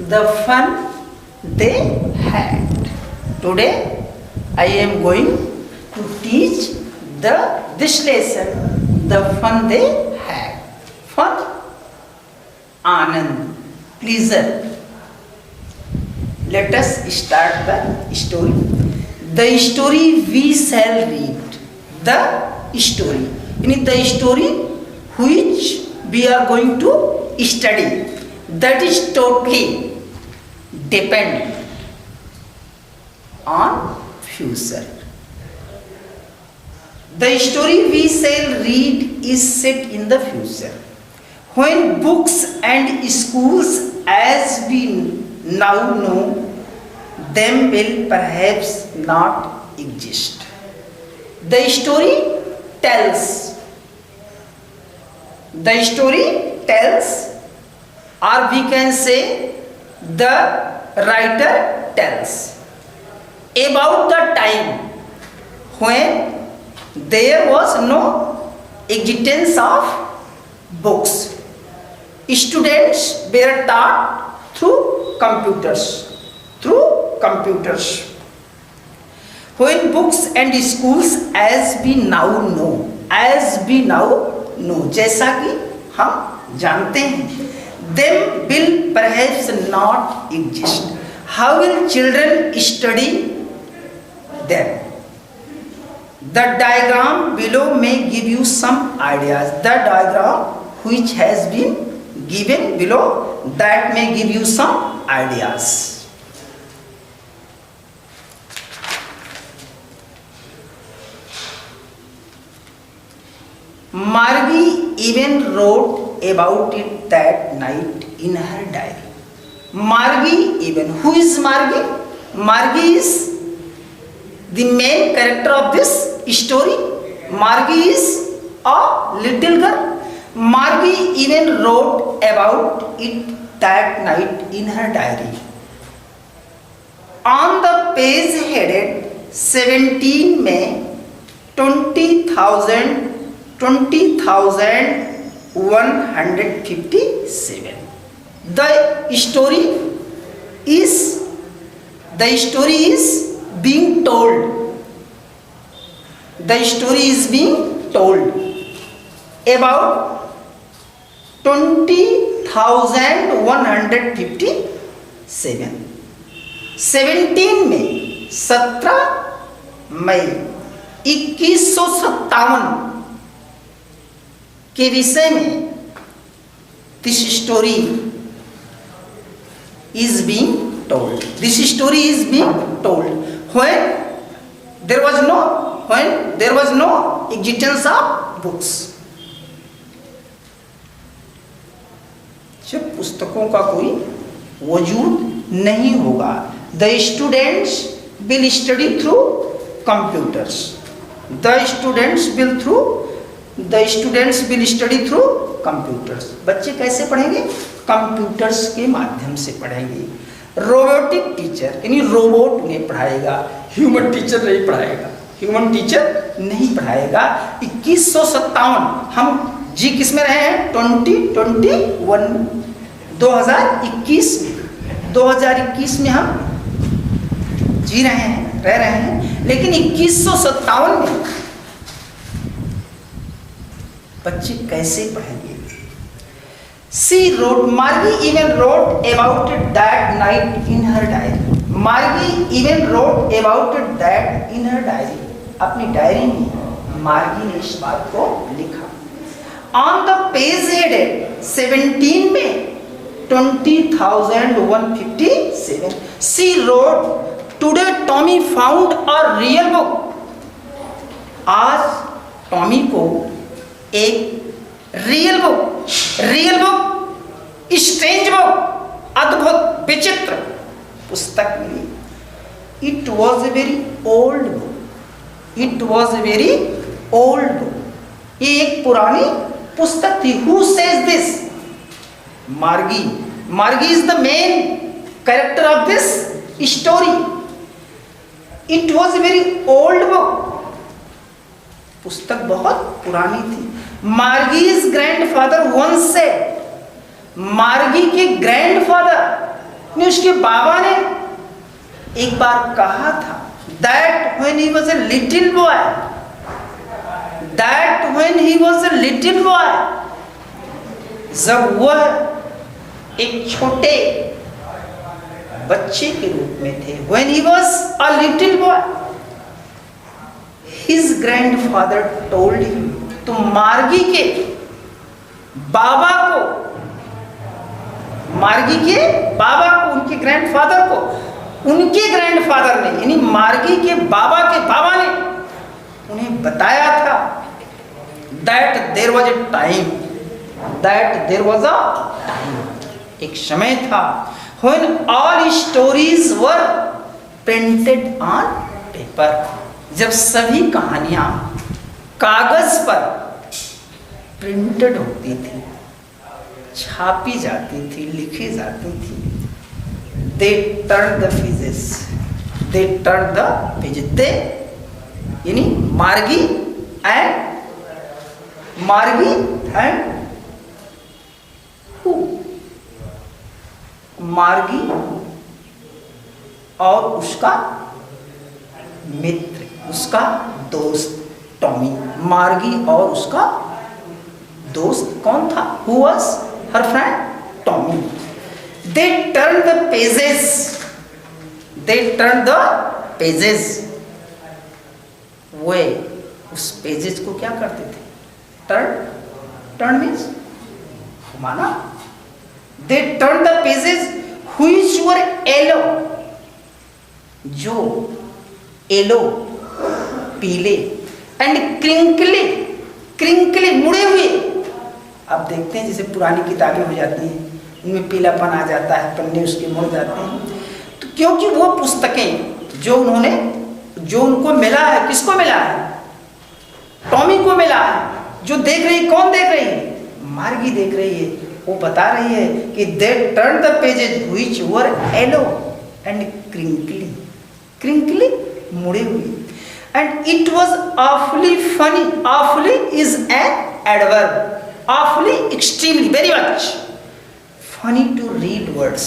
the fun they had. Today I am going to teach this lesson, the fun they had. Fun, Anand, pleasure. Let us start the story. The story we shall read. The story. In the story which we are going to study, that is totally depend on future. The story we shall read is set in the future, when books and schools as we now know them will perhaps not exist. The story tells, or we can say the writer tells about the time when there was no existence of books. Students were taught through computers. When books and schools as we now know, जैसा कि हम जानते हैं, them will perhaps not exist. How will children study them? The diagram below may give you some ideas. The diagram which has been given below, that may give you some ideas. Margie even wrote about it that night in her diary. Margie even. Who is Margie? Margie is the main character of this story. Margie is a little girl. Margie even wrote about it that night in her diary. On the page headed 17 May 20,157. The story is being told. The story is being told about 20,157. 17 मई 17 मई 2157 के विषय में this story is being told. This story is being told when there was no existence of books. जब पुस्तकों का कोई वजूद नहीं होगा. The students will study through computers. The students will study through computers. बच्चे कैसे पढ़ेंगे? कंप्यूटर्स के माध्यम से पढ़ेंगे. रोबोटिक टीचर यानी रोबोट उन्हें पढ़ाएगा, ह्यूमन टीचर नहीं पढ़ाएगा. 2157 हम जी किस में रहे हैं? 2021 में हम जी रह रहे हैं. लेकिन 2157 में बच्चे कैसे पढ़ेंगे? Margie even wrote about it that night in her diary. अपनी डायरी में मार्गी ने इस बात को लिखा. On the page headed 17 May 20,157, she wrote, "Today Tommy found a real book." आज टॉमी को एक रियल बुक, स्ट्रेंज बुक, अद्भुत विचित्र पुस्तक मिली. It was a very old book. ये एक पुरानी पुस्तक थी. Who says this? Margie is the main character of this story. It was a very old book. पुस्तक बहुत पुरानी थी. Margie's grandfather once said, मार्गी के ग्रैंडफादर ने उसके बाबा ने एक बार कहा था that when he was a little boy, जब वह एक छोटे बच्चे के रूप में थे, when he was a little boy, his grandfather told him, तो मार्गी के बाबा को, उनके ग्रैंडफादर को, उनके ग्रैंडफादर ने यानी मार्गी के बाबा ने उन्हें बताया था that there was a time, एक समय था when all stories were printed on paper, जब सभी कहानियां कागज पर प्रिंटेड होती थी, छापी जाती थी, लिखी जाती थी। They turned the pages, they यानी मार्गी and who, मार्गी और उसका मित्र, उसका दोस्त टॉमी। मार्गी और उसका दोस्त कौन था? Who was her friend? Tommy. They turned the pages, वे उस पेजेस को क्या करते थे? टर्न मीन्स घुमाना। They turned the pages which were yellow, जो येलो पीले, एंड क्रिंकली मुड़े हुए। अब देखते हैं जैसे पुरानी किताबें हो जाती हैं, उनमें पीलापन आ जाता है, पन्ने उसके मुड़ जाते हैं। तो क्योंकि वो पुस्तकें जो उनको मिला है, किसको मिला है? टॉमी को मिला है। जो देख रही, कौन देख रही है? मार्गी देख रही है। वो बता रही है कि they turned the pages which were yellow and crinkly मुड़े हुए। And it was awfully funny. Awfully is an adverb. Awfully, extremely, very much funny to read words,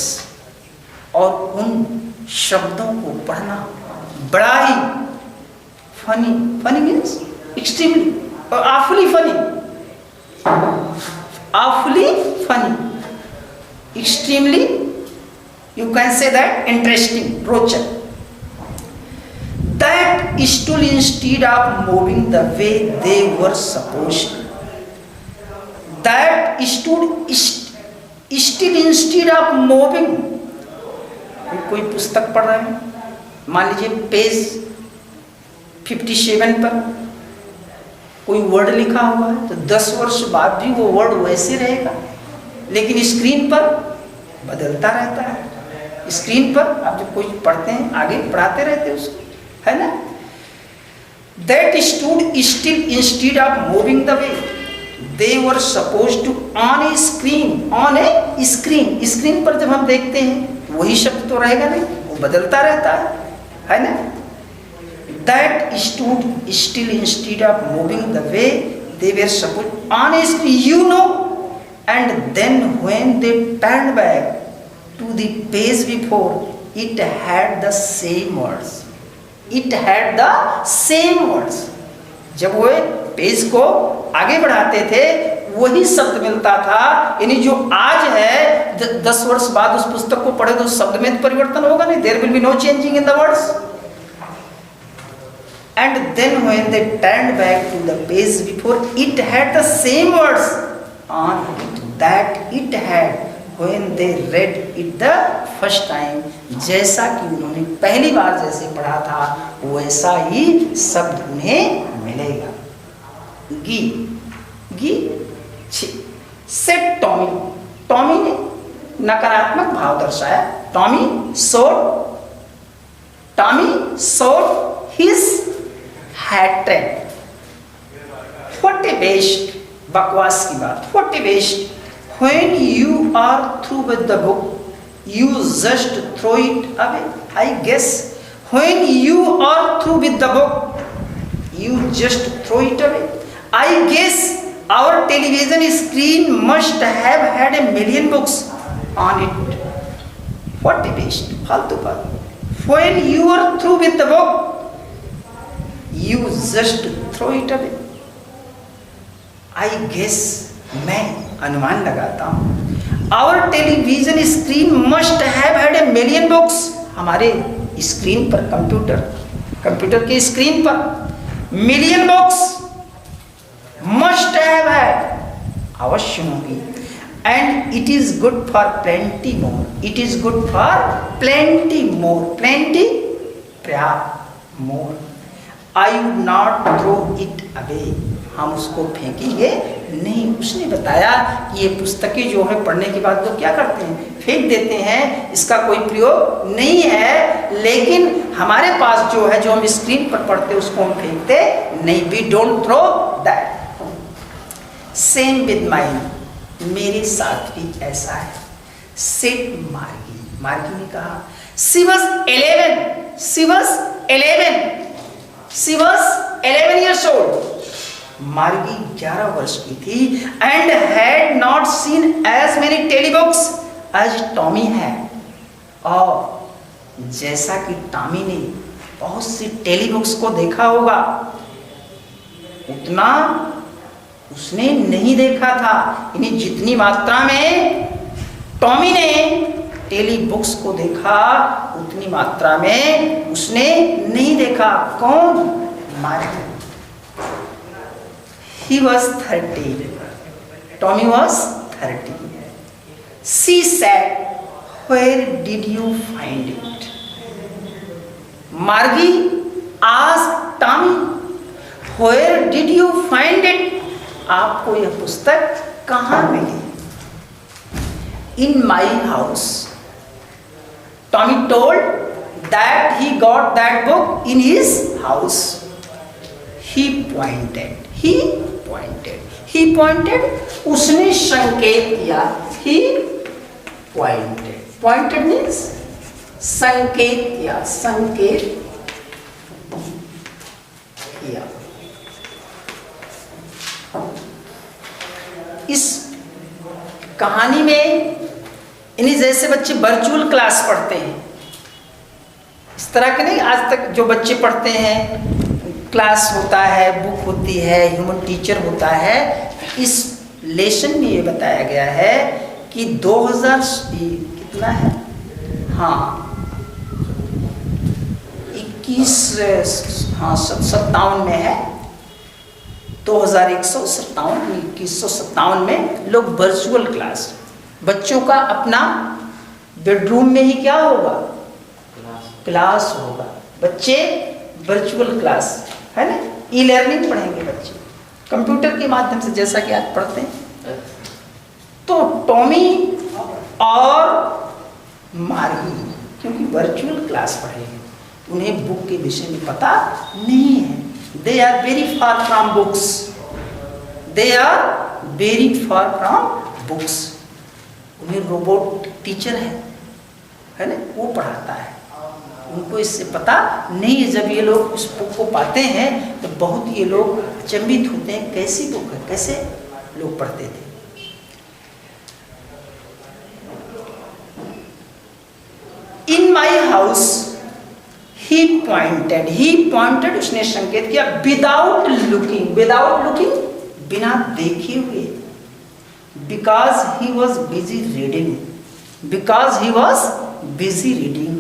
और उन शब्दों को पढ़ना बड़ा ही funny means extremely, और awfully funny, extremely, you can say that interesting, रोचक। That stool instead of moving the way they were supposed, that stool still instead of moving, कोई पुस्तक पढ़ रहे हैं, मान लीजिए पेज 57 पर कोई वर्ड लिखा हुआ है, तो 10 वर्ष बाद भी वो वर्ड वैसे रहेगा, लेकिन स्क्रीन पर बदलता रहता है। स्क्रीन पर आप जब कोई पढ़ते हैं, आगे पढ़ाते रहते हैं उसको, है ना? That stood still instead of moving the way they were supposed to on a screen पर जब हम देखते हैं वही शब्द तो रहेगा नहीं, वो बदलता रहता है ना? That stood still instead of moving the way they were supposed on a screen, and then when they turned back to the page before, it had the same words. जब वो पेज को आगे बढ़ाते थे वही शब्द मिलता था। यानी जो आज है 10 वर्ष बाद उस पुस्तक को पढ़े तो शब्द में तो परिवर्तन होगा नहीं, there will be no changing in the words. And then when they turned back to the page before, it had the same words on it that it had when they read it the first time, जैसा कि उन्होंने पहली बार जैसे पढ़ा था वैसा ही शब्द उन्हें मिलेगा। सेट टॉमी ने नकारात्मक भाव दर्शाया। Tommy showed his hatred। What a waste, बकवास की बात, what a waste। When you are through with the book, you just throw it away, I guess. When you are through with the book, you just throw it away. I guess our television screen must have had 1 million books on it. What a waste, फालतू बात। When you are through with the book, you just throw it away. I guess, मैं अनुमान लगाता हूँ, our television screen must have had a million books. हमारे screen पर, computer के screen पर million books must have had, अवश्य होंगी। And it is good for plenty more, it is good for plenty more, plenty पर्याप्त, more. I would not throw it away, हम उसको फेंकेंगे नहीं। उसने बताया कि ये पुस्तकें जो है पढ़ने के बाद लोग क्या करते हैं, फेंक देते हैं, इसका कोई प्रयोग नहीं है। लेकिन हमारे पास जो है, जो हम स्क्रीन पर पढ़ते हैं, उसको हम फेंकते नहीं। We don't throw that. Same with mine, मेरे साथ भी ऐसा है। सेट मार्गी, मार्गी ने कहा, शी वॉज 11 years old। मार्गी 11 वर्ष की थी। And had not seen as many telebooks as Tommy है, और जैसा कि टॉमी ने बहुत सी टेलीबुक्स को देखा होगा, उतना उसने नहीं देखा था। यानी जितनी मात्रा में टॉमी ने टेलीबुक्स को देखा, उतनी मात्रा में उसने नहीं देखा। कौन? मार्गी। He was 13. Tommy was 13. She said, "Where did you find it?" Margie asked Tommy, "Where did you find it?" आपको यह पुस्तक कहाँ मिली? In my house. Tommy told that he got that book in his house. He pointed. उसने संकेत किया। He pointed means संकेत किया, संकेत किया। इस कहानी में इन्हीं जैसे बच्चे वर्चुअल क्लास पढ़ते हैं, इस तरह के नहीं, आज तक जो बच्चे पढ़ते हैं, क्लास होता है, बुक होती है, ह्यूमन टीचर होता है। इस लेसन में ये बताया गया है कि 2000 कितना है, हाँ 57 में है, 2157 में लोग वर्चुअल क्लास, बच्चों का अपना बेडरूम में ही क्या होगा, क्लास होगा। बच्चे वर्चुअल क्लास है ना, ई लर्निंग पढ़ेंगे बच्चे कंप्यूटर के माध्यम से, जैसा कि आज पढ़ते हैं। तो टॉमी और मार्गी क्योंकि वर्चुअल क्लास पढ़ेंगे, उन्हें बुक के विषय में पता नहीं है। They are very far from books, they are very far from books. उन्हें रोबोट टीचर है ना, वो पढ़ाता है, उनको इससे पता नहीं है। जब ये लोग उस बुक को पाते हैं तो बहुत ये लोग अचंभित होते हैं, कैसी बुक है, कैसे लोग पढ़ते थे। इन माई हाउस ही पॉइंटेड, उसने संकेत किया। विदाउट लुकिंग, बिना देखे हुए। Because he was busy reading,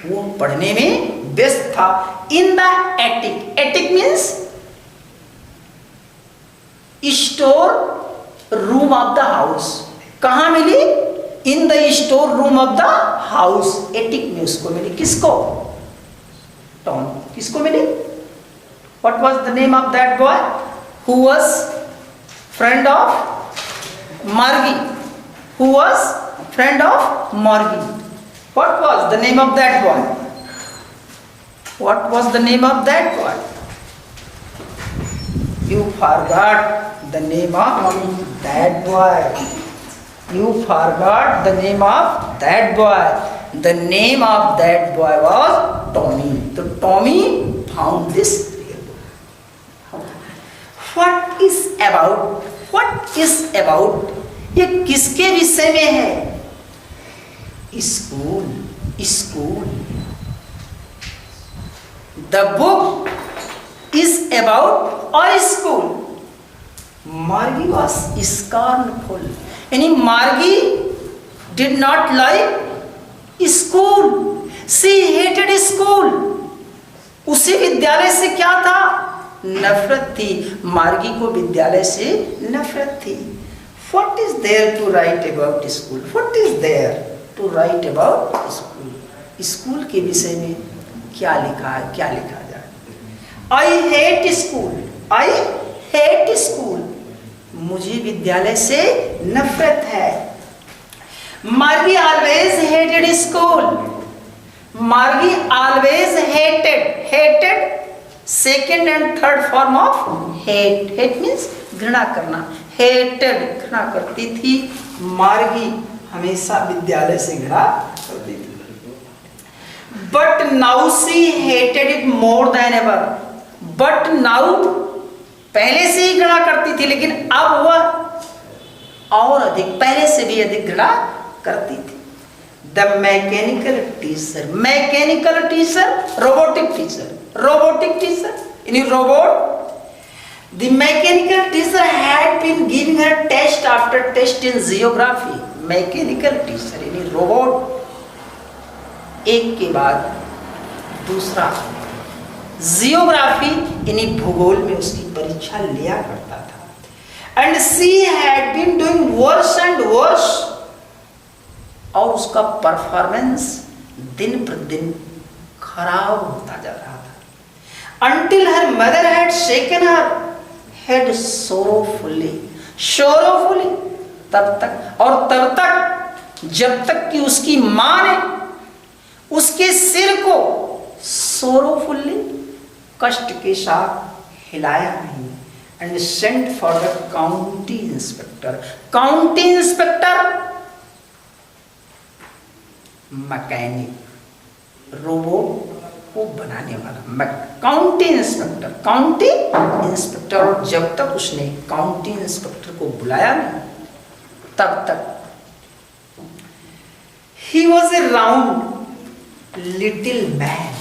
वो पढ़ने में व्यस्त था। In the attic means store room of the house. कहां मिली? In the store room of the house. Attic में उसको मिली, किसको? टॉम। किसको मिली? What was the name of that boy who was friend of Margie? What was the name of that boy? You forgot the name of that boy. The name of that boy was Tommy. So Tommy found this book. What is about? ये किसके विषय में है? school, school. The book is about a school. Margie was scornful. यानी Margie did not like school. She hated school. उसे विद्यालय से क्या था? नफरत थी. मार्गी को विद्यालय से नफरत थी. What is there to write about school? What is there to write about school? School के विषय में क्या लिखा है, क्या लिखा जाए? I hate school. I hate school. मुझे विद्यालय से नफरत है. Margie always hated school. Margie always hated second and third form of hate. Hate means घृणा करना. Hated घृणा करती थी. मार्गी हमेशा विद्यालय से घृणा करती थी. But now she hated it more than ever. But now पहले से ही घृणा करती थी, लेकिन अब वह और अधिक, पहले से भी अधिक घृणा करती थी. The mechanical teacher, robotic teacher, any robot. The mechanical teacher had been giving her test after test in geography. Mechanical teacher, any robot, एक के बाद दूसरा जियोग्राफी यानी भूगोल में उसकी परीक्षा लिया करता था. And she had been doing worse and worse. और उसका परफॉर्मेंस दिन प्रतिदिन खराब होता जा रहा था. Until her mother had shaken her head sorrowfully. तब तक, और तब तक जब तक कि उसकी मां ने उसके सिर को sorrowfully कष्ट के साथ हिलाया नहीं. And sent for the county inspector. County inspector mechanic, robot को बनाने वाला काउंटी इंस्पेक्टर. और जब तक उसने काउंटी इंस्पेक्टर को बुलाया नहीं, तब तक ही was a round little man.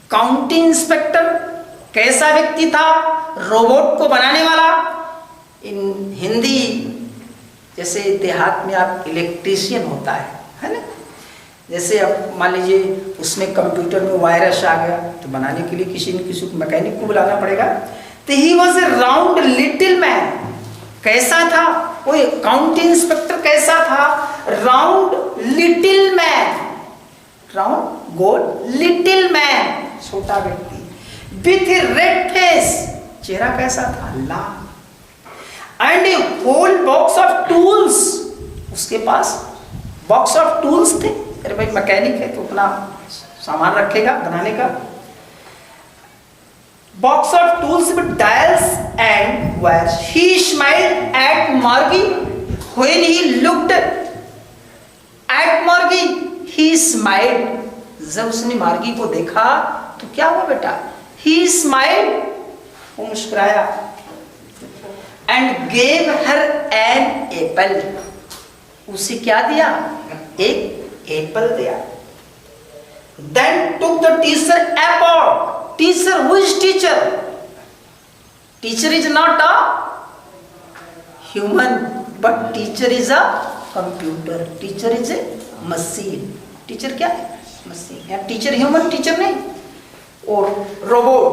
County inspector कैसा व्यक्ति था? रोबोट को बनाने वाला. इन हिंदी जैसे देहात में आप इलेक्ट्रीशियन होता है ना. जैसे अब मान लीजिए उसमें कंप्यूटर में वायरस आ गया, तो बनाने के लिए किसी न किसी मैकेनिक को बुलाना पड़ेगा. तो he was a round little man. कैसा था वो काउंटी इंस्पेक्टर? कैसा था? Round little man. राउंड गोल लिटिल मैन, छोटा व्यक्ति. विथ ए रेड फेस, चेहरा कैसा था? लाल. And a whole box of tools. उसके पास बॉक्स ऑफ टूल्स थे. अरे भाई मैकेनिक है तो अपना सामान रखेगा बनाने का. Box of tools with dials and wires. He smiled at मार्गी व्हेन ही लुक्ड एट मार्गी. ही स्माइल्ड. जब उसने मार्गी को देखा तो क्या हुआ बेटा? ही स्माइल्ड, वो मुस्कुराया. And gave her an apple. उसे क्या दिया? एक एप्पल दिया. Then took the teacher apart. Teacher, who is teacher? Teacher is not a human, but teacher is a computer. Teacher is a machine. Teacher क्या है? Machine. या teacher human teacher नहीं, और robot.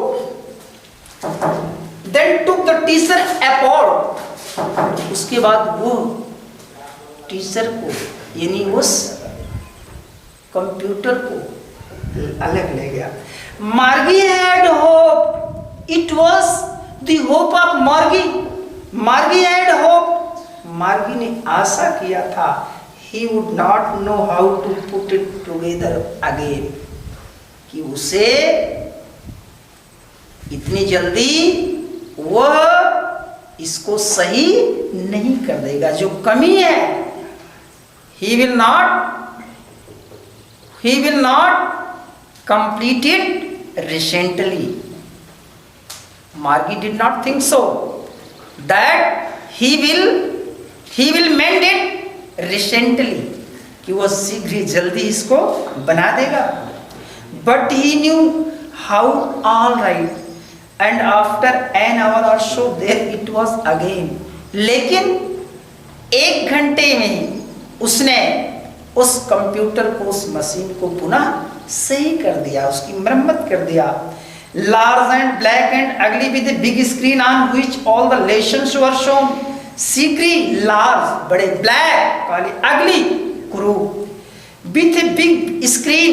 Then took the teacher apart. उसके बाद वो teacher को यानी उस कंप्यूटर को अलग ले गया. Margie had hope. It was the hope of Margie. Margie had hope. Margie ने आशा किया था. He would not know how to put it together again, कि उसे इतनी जल्दी वह इसको सही नहीं कर देगा. जो कमी है, he will not complete it recently. Margie did not think so that he will mend it recently. कि वह शीघ्र ही जल्दी इसको बना देगा। But he knew how all right and after an hour or so there it was again. लेकिन 1 घंटे में ही उसने उस कंप्यूटर को, उस मशीन को पुनः सही कर दिया, उसकी मरम्मत कर दिया। लार्ज एंड ब्लैक एंड अगली with a big screen on which all the lessons were shown. Sikri large बड़े, ब्लैक काली, अगली crew, with a big screen,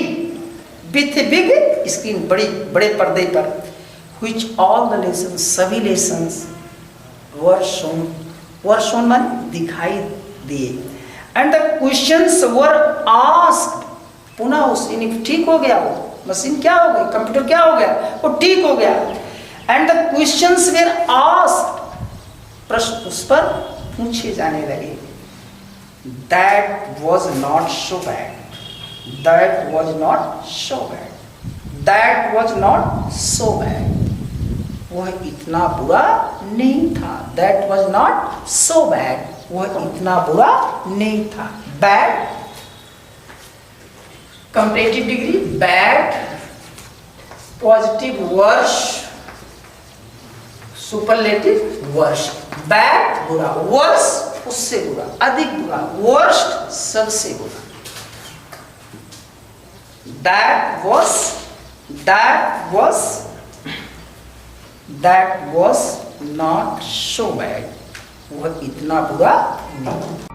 with a big screen बड़ी बड़े पर्दे पर, व्हिच ऑल द लेसन्स सभी लेसन्स वर shown माने दिखाई दिए। And the questions were asked, पुनः उस ठीक हो गया, वो मशीन क्या हो गई, कंप्यूटर क्या हो गया, वो ठीक हो गया। And the questions were asked, प्रश्न उस पर पूछे जाने लगे। That was not so bad, that was not so bad, that was not so bad, वह इतना बुरा नहीं था। That was not so bad, वह इतना बुरा नहीं था। Bad comparative degree, bad positive worse, superlative worst. Bad बुरा, वर्ष उससे बुरा, अधिक बुरा, वर्स्ट सबसे बुरा। That was not so bad, वह इतना बुरा नहीं।